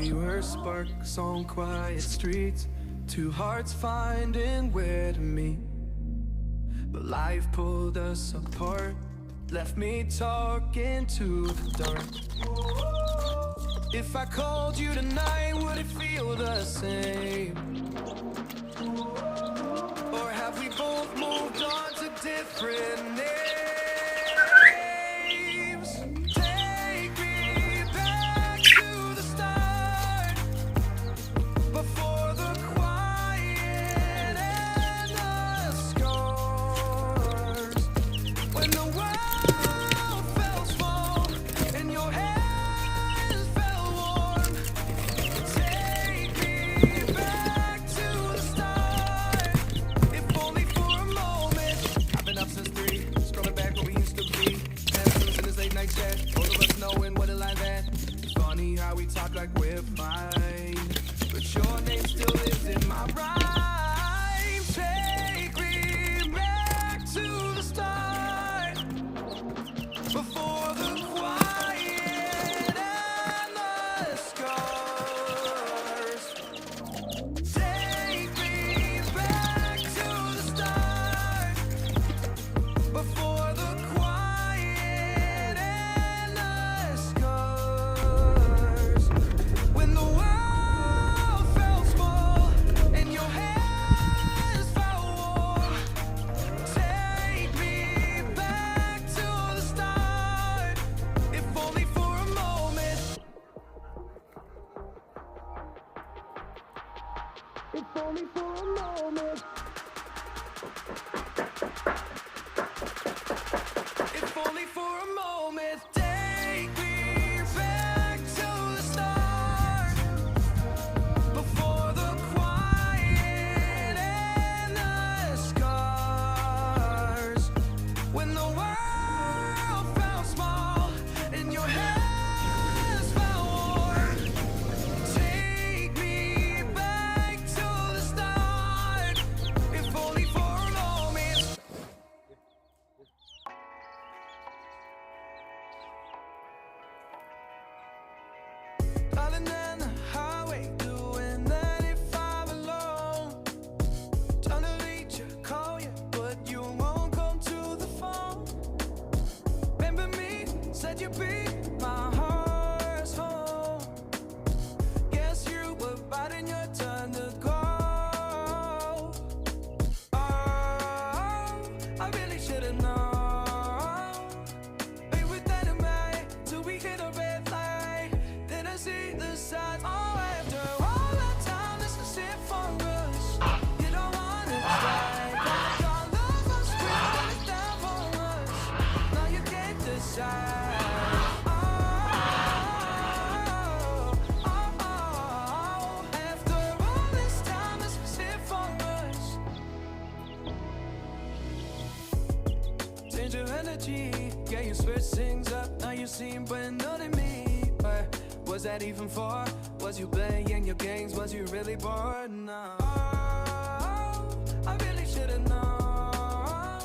We were sparks on quiet streets, two hearts finding where to meet. But life pulled us apart, left me talking to the dark. If I called you tonight, would it feel the same? Or have we both moved on to different names? Take me back to the start, before the quiet and the scars. When the world felt small and your hands felt warm. Take me back to the start, if only for a moment. I've been up since 3, scrolling back where we used to be. Hands in this late night chat, both of us knowing what it like that. It's funny how we talk like we're fine, but your name still lives in my rhyme. Take me back to the start, before the quiet and the scars. Take me back to the start, before the quiet and the scars. When the world felt small and your hands felt warm. Take me back to the start, if only for a moment. If only for a moment. If only for a moment. Take me back to the start, before the quiet and the scars. When the world felt small and your hands felt warm. Take me back to the start, if only for a moment. Darling, on the highway, doing 95 alone. Trying to reach you, call you, but you won't come to the phone. Remember me, said you'd be my heart's home. Guess you were biding your turn to go. Oh, I really should've known. Be with that in mind till we hit a red light. Then I see the signs. Oh, after all that time, this is it for us. You don't wanna try. Your love was real, but it's down for us. Now you can't decide. Oh, oh, oh. After all this time, this was it for us. Change your energy, yeah, you switch things up. Now you seem brand new to me. But was that even for? Was you playing your games? Was you really bored? No. I really should've known.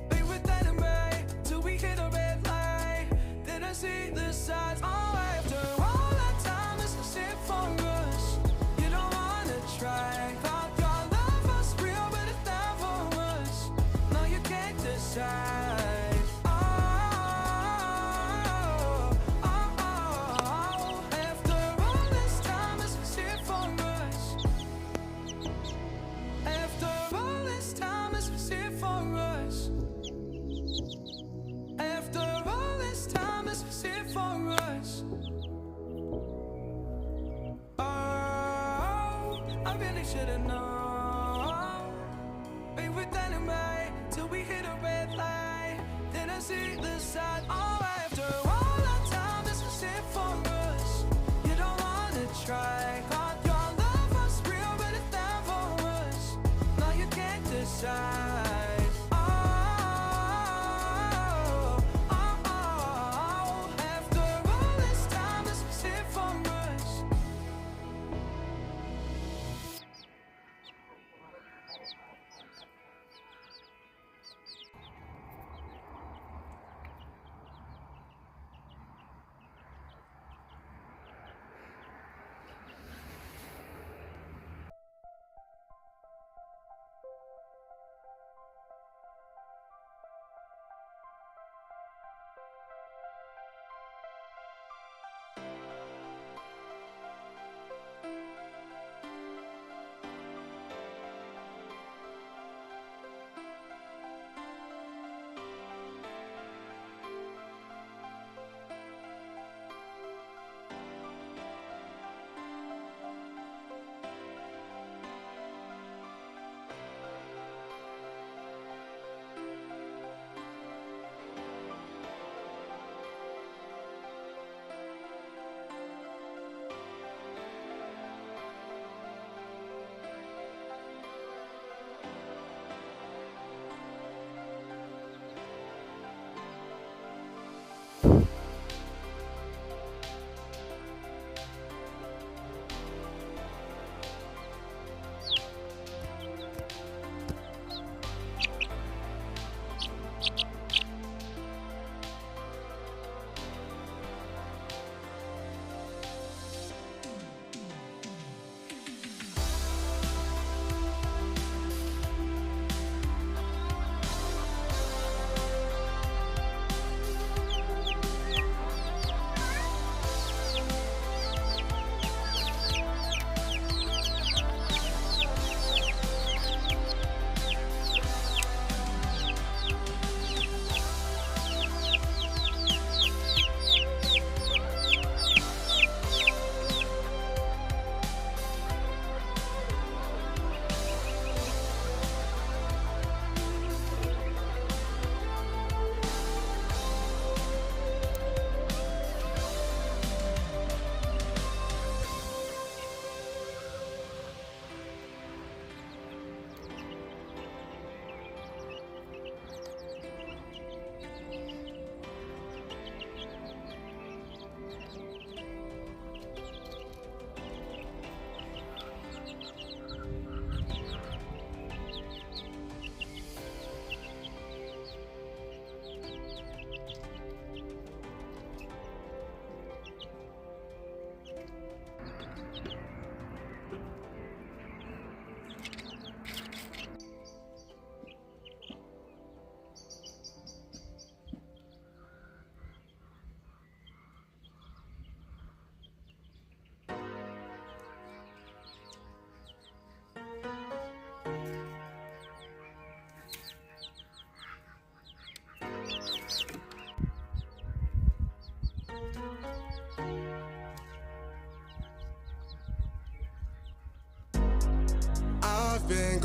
Be with that in May till we hit a red light. Then I see the signs. Oh, after all that time, this is it for us. You don't wanna try. Thought your love was real, but it's not for us. No, you can't decide. Oh, oh, oh. After all this time, this was it for us. After all this time, this was it for us. After all this time, this was it for us. Oh, I really should've known. Be with that in mind till we hit a red light. Then I see the sign. Oh, after all that time, this was it for us. You don't wanna try. Thought your love was real, but it's not for us. Now you can't decide. Oh, oh, oh. After all this time, this was it for us.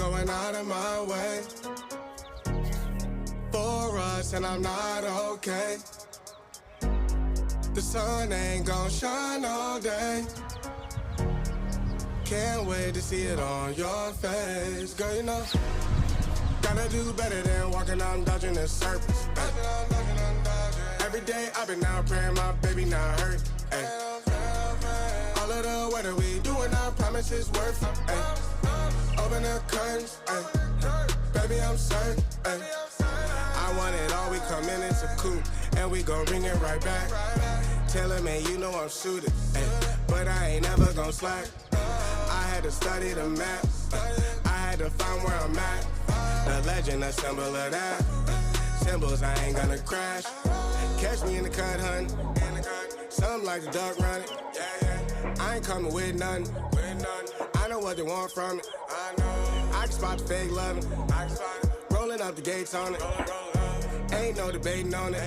going out of my way for us, and I'm not okay. The sun ain't gon' shine all day. Can't wait to see it on your face. Girl, you know, gotta do better than walking out and dodging the surface. Every day I've been out praying my baby not hurt. Ay. All of the weather we doing, I promise it's worth it. Ay. Open the curtains, ay. Baby I'm certain. Ay. I want it all, we come in, it's a coupe, and we gon' bring it right back. Tell him, man, you know I'm suited, ay. But I ain't never gon' slack. I had to study the map, I had to find where I'm at. The legend, a symbol of that. Symbols, I ain't gonna crash. Catch me in the cut, hun. Something like the duck running. I ain't coming with nothing. I know what they want from it. I can spot the fake loving. Rolling up the gates on it. Ain't no debating on it.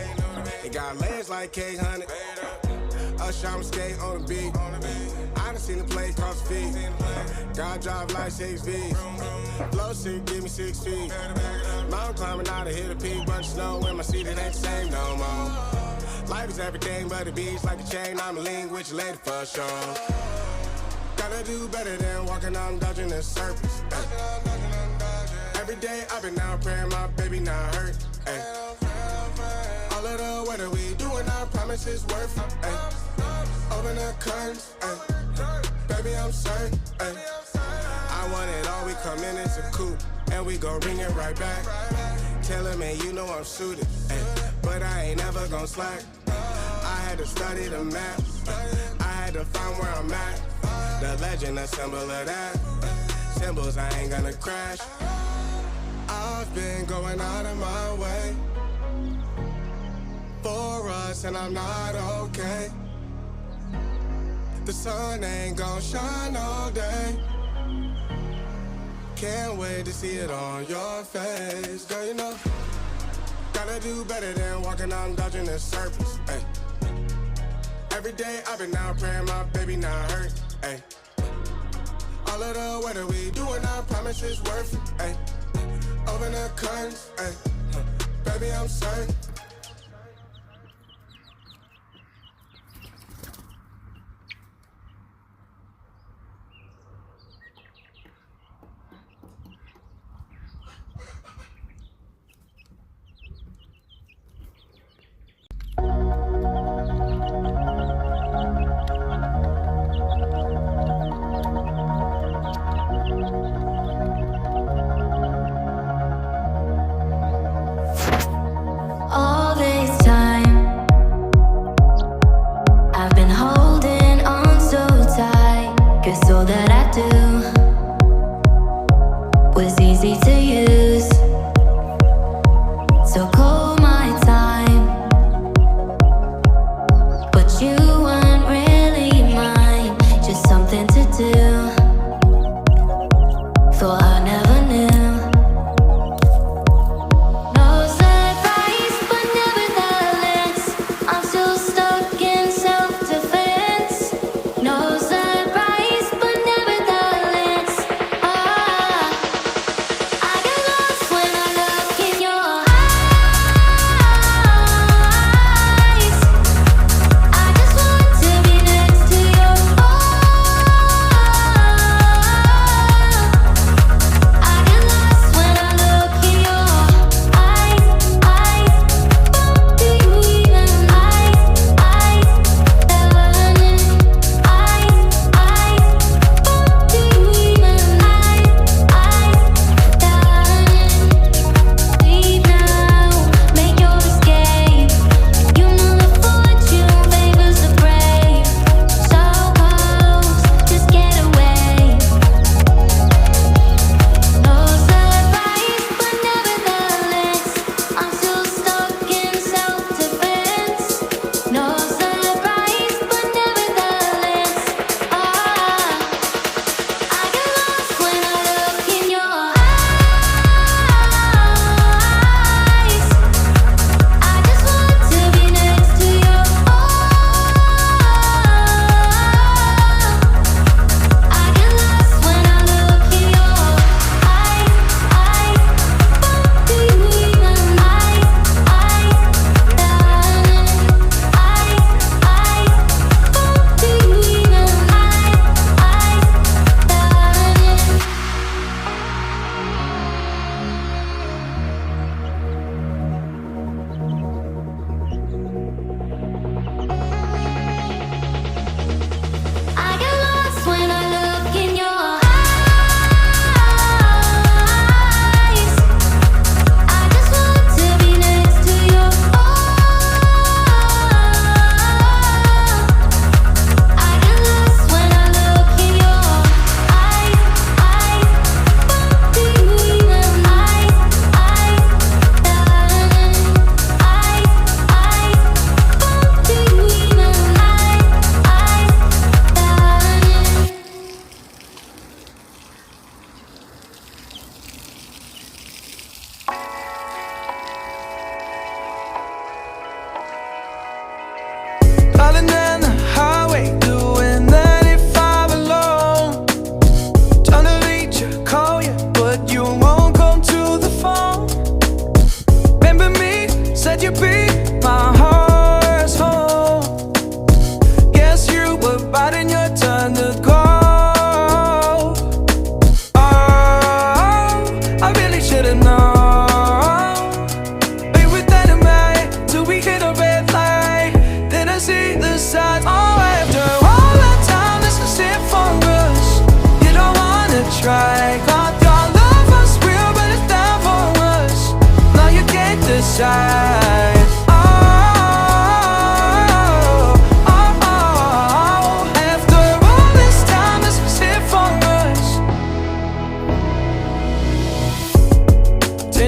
It got legs like K-Honey. Us, I'm skate on the beat. I done seen the play cross the feet. God drive like 6 V's. Flow sick, give me 6 feet. Mountain climbing out to hit a peak. Bunch of snow in my seat, it ain't the same no more. Life is everything but the beach, like a chain. I'm a link with your lady for sure. Gotta do better than walking out and dodging the surface. Every day I've been out praying my baby not hurt. Ay. All of the weather we doing, I promise it's worth it. Ay. Open the curtains, ay. Baby I'm certain. Ay. I want it all, we come in, it's a coupe, and we gon' bring it right back. Tell him, man, you know I'm suited, ay. But I ain't never gon' slack. I had to study the map, I had to find where I'm at. The legend, a symbol of that. Symbols, I ain't gonna crash. I've been going out of my way for us, and I'm not okay. The sun ain't gon' shine all day. Can't wait to see it on your face. Girl, you know, gotta do better than walking out and dodging the surface. Ay. Every day I've been out praying my baby not hurt. Ay. All of the weather we doing, I promise it's worth it. Ay. Open the curtains, ay. Baby I'm certain. All this time I've been holding on so tight, 'cause all that I do was easy to use. So call my time, but you weren't really mine, just something to do. Thought I never knew. No surprise, but nevertheless, I'm still stuck in self-defense. No surprise, but nevertheless, my heart's home. Guess you were biding your turn to go. Oh, I really should've known. We were dynamite till we hit a red light. Then I see the signs. Oh, after all that time, this is it for us. You don't wanna try. Thought your love was real, but it's down for us. Now you can't decide.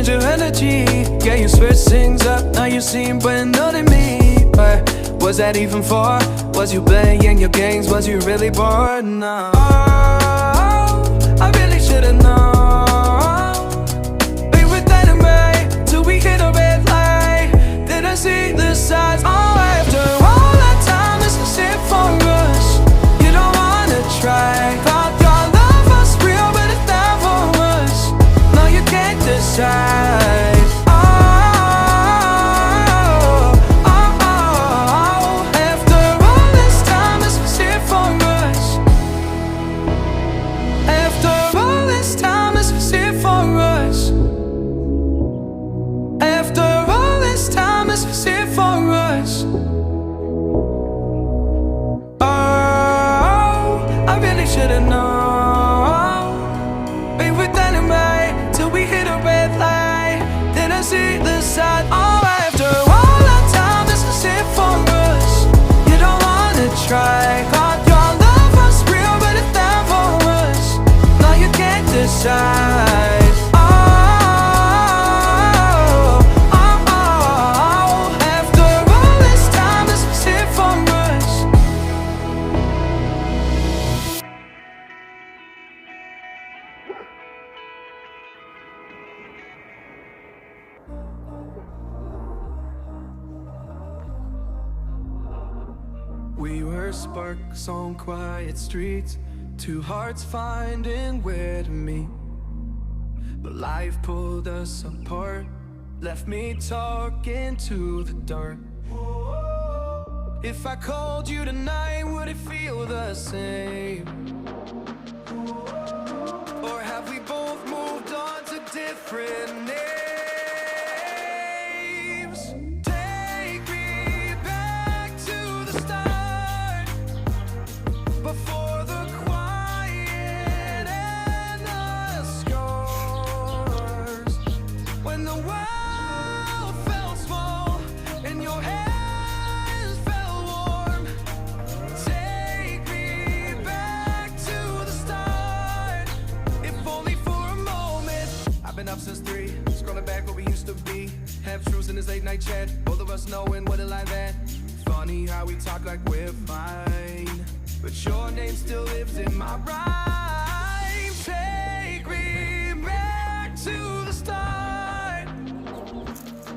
Your energy, yeah, you switch things up. Now you seem bueno to me. But was that even for? Was you playing your games? Was you really bored? No. Oh, I really should've known. We were dynamite till we hit a red light. Then I see the signs. Oh, after all that time, this is it for us. You don't wanna try. Thought your love was real, but it's down for us. Now you can't decide. We were sparks on quiet streets, two hearts finding where to meet. But life pulled us apart, left me talking to the dark. If I called you tonight, would it feel the same? Or have we both moved on to different names? Take me back to the start, before the quiet and the scars. When the world felt small and your hands felt warm. Take me back to the start, if only for a moment. I've been up since 3, scrolling back where we used to be. Half truths in this late night chat, both of us knowing what it like that. Funny how we talk like we're fine, but your name still lives in my rhyme. Take me back to the start,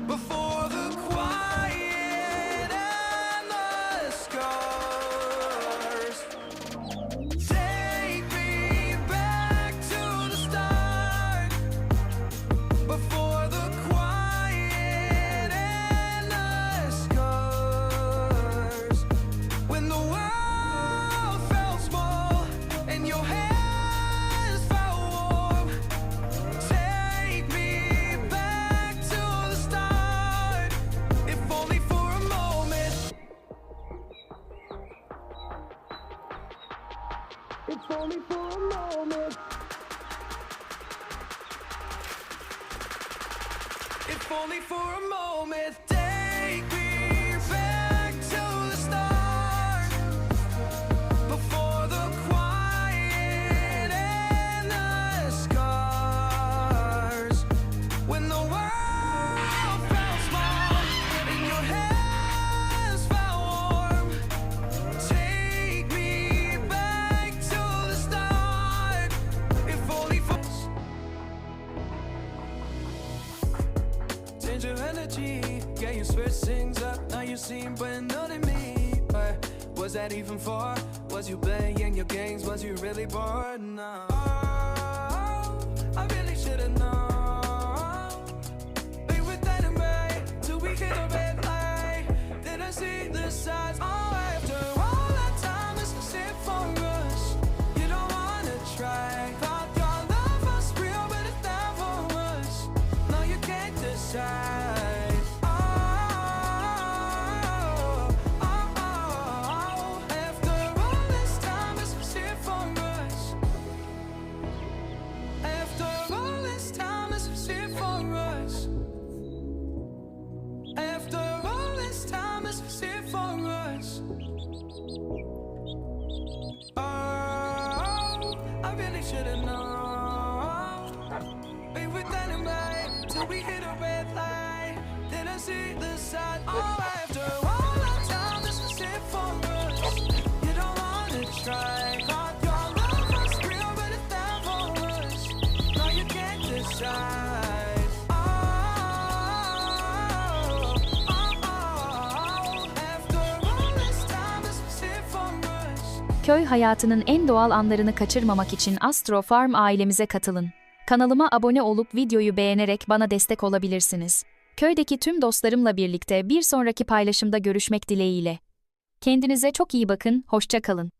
before the quiet and the scars. Take me back to the start, before the quiet and the scars. When the world felt small and your hands felt warm. Take me back to the start, if only for a moment. If only for a moment. If only for a moment. Take me back to the start, before the quiet and the scars. When the world felt small and your hands felt warm. Take me back to the start, if only for. Change your energy, yeah, you switch things up. Now you seem bueno to me. But was that even for? Was you playing your games? Was you really bored? No. I really should've known. We were dynamite till we hit a red light. see the side. Oh, after all our time, this is it for us. You don't wanna try. Your love was real, but it's not for us. No, you can't decide. Oh, after all this time, this is it for us. Köy hayatının en doğal anlarını kaçırmamak için Astro Farm ailemize katılın. Kanalıma abone olup videoyu beğenerek bana destek olabilirsiniz. Köydeki tüm dostlarımla birlikte bir sonraki paylaşımda görüşmek dileğiyle. Kendinize çok iyi bakın, hoşça kalın.